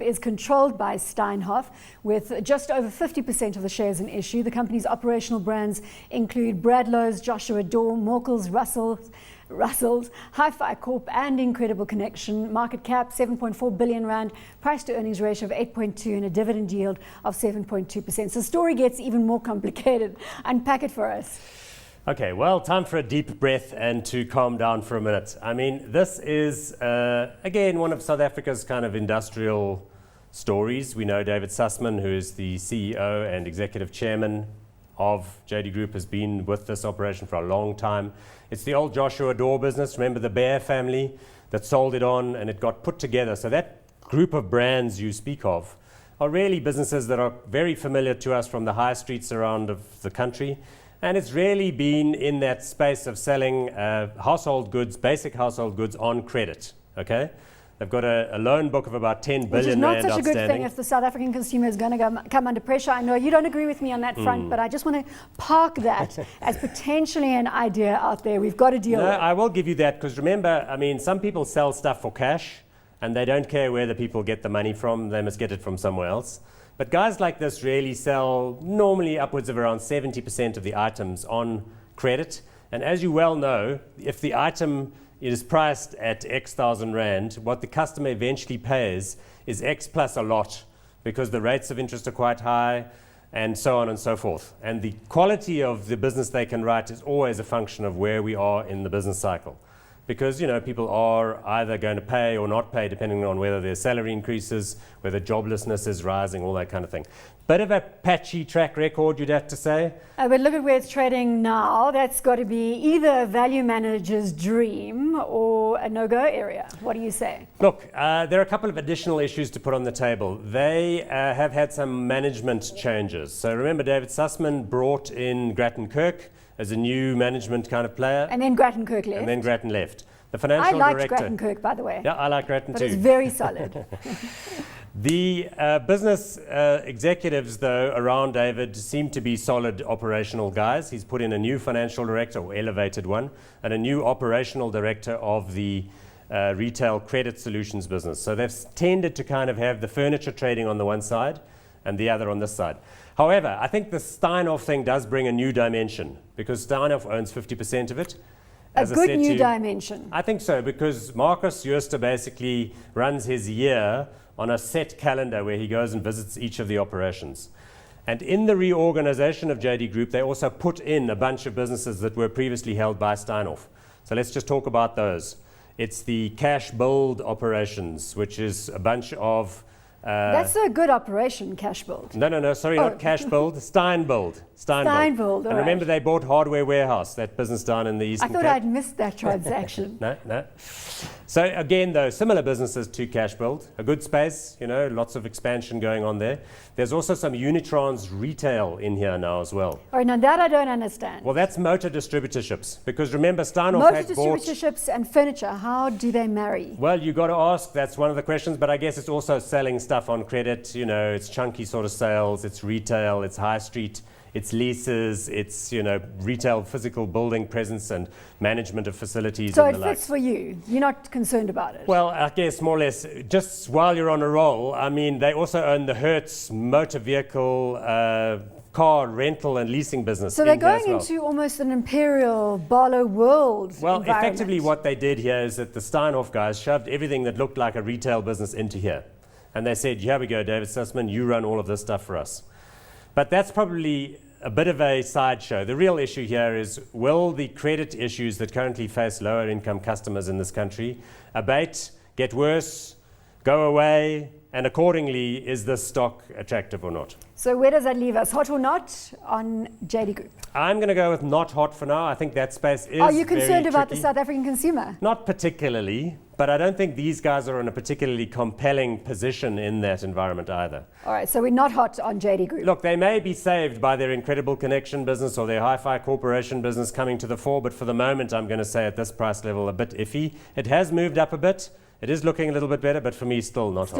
is controlled by Steinhoff, with just over 50% of the shares in issue. The company's operational brands include Bradlow's, Joshua Dorr, Morkel's, Russell's, Hi-Fi Corp and Incredible Connection. Market cap 7.4 billion rand, price to earnings ratio of 8.2 and a dividend yield of 7.2%. So the story gets even more complicated. Unpack it for us. Okay, well, time for a deep breath and to calm down for a minute. I mean, this is, again, one of South Africa's kind of industrial stories. We know David Sussman, who is the CEO and executive chairman of JD Group, has been with this operation for a long time. It's the old Joshua Dorr business. Remember the Bear family that sold it on and it got put together. So that group of brands you speak of are really businesses that are very familiar to us from the high streets around of the country. And it's really been in that space of selling household goods, basic household goods on credit, okay? They've got a loan book of about 10 billion rand outstanding. Which is not such a good thing if the South African consumer is going to come under pressure. I know you don't agree with me on that front, but I just want to park that as potentially an idea out there we've got to deal with. I will give you that, because remember, I mean, some people sell stuff for cash and they don't care where the people get the money from. They must get it from somewhere else. But guys like this really sell normally upwards of around 70% of the items on credit. And as you well know, if the item is priced at X thousand rand, what the customer eventually pays is X plus a lot, because the rates of interest are quite high and so on and so forth. And the quality of the business they can write is always a function of where we are in the business cycle. Because, you know, people are either going to pay or not pay depending on whether their salary increases, whether joblessness is rising, all that kind of thing. Bit of a patchy track record, you'd have to say. But look at where it's trading now. That's got to be either a value manager's dream or a no-go area. What do you say? Look, there are a couple of additional issues to put on the table. They have had some management changes. So remember, David Sussman brought in Grattan Kirk as a new management kind of player. And then Grattan Kirk left. And then Grattan left. The financial director. I director. liked Grattan Kirk, by the way. Yeah, I like Grattan too. But it's very solid. The business executives, though, around David seem to be solid operational guys. He's put in a new financial director, or elevated one, and a new operational director of the retail credit solutions business. So they've tended to kind of have the furniture trading on the one side and the other on this side. However, I think the Steinhoff thing does bring a new dimension, because Steinhoff owns 50% of it. A good new dimension. I think so, because Marcus Jooste basically runs his year on a set calendar where he goes and visits each of the operations. And in the reorganization of JD Group, they also put in a bunch of businesses that were previously held by Steinhoff. So let's just talk about those. It's the cash build operations, which is a bunch of that's a good operation, cash build. No, sorry, not cash build, Steinbuild. Steinbuild, and remember, they bought Hardware Warehouse, that business down in the Eastern Cape. I thought I'd missed that transaction. No. So again, though, similar businesses to cash build, a good space, you know, lots of expansion going on there. There's also some Unitrans retail in here now as well. All right, now that I don't understand. Well, that's motor distributorships, because remember, Steinhoff had bought... Motor distributorships and furniture, how do they marry? Well, you got to ask, that's one of the questions, but I guess it's also selling stuff on credit. You know, it's chunky sort of sales, it's retail, it's high street, it's leases, it's, you know, retail physical building presence and management of facilities. So and it the fits likes. for you. You're not concerned about it. Well, I guess more or less, just while you're on a roll, I mean, they also own the Hertz motor vehicle car rental and leasing business. So they're going into almost an imperial Barlow world. Well, effectively what they did here is that the Steinhoff guys shoved everything that looked like a retail business into here. And they said, here we go, David Sussman, you run all of this stuff for us. But that's probably a bit of a sideshow. The real issue here is, will the credit issues that currently face lower income customers in this country abate, get worse, go away, and accordingly, is this stock attractive or not? So where does that leave us? Hot or not on JD Group? I'm going to go with not hot for now. I think that space is Are you concerned about the tricky. South African consumer? Not particularly, but I don't think these guys are in a particularly compelling position in that environment either. All right, so we're not hot on JD Group. Look, they may be saved by their Incredible Connection business or their Hi-Fi Corporation business coming to the fore, but for the moment, I'm going to say at this price level, a bit iffy. It has moved up a bit. It is looking a little bit better, but for me, still not hot.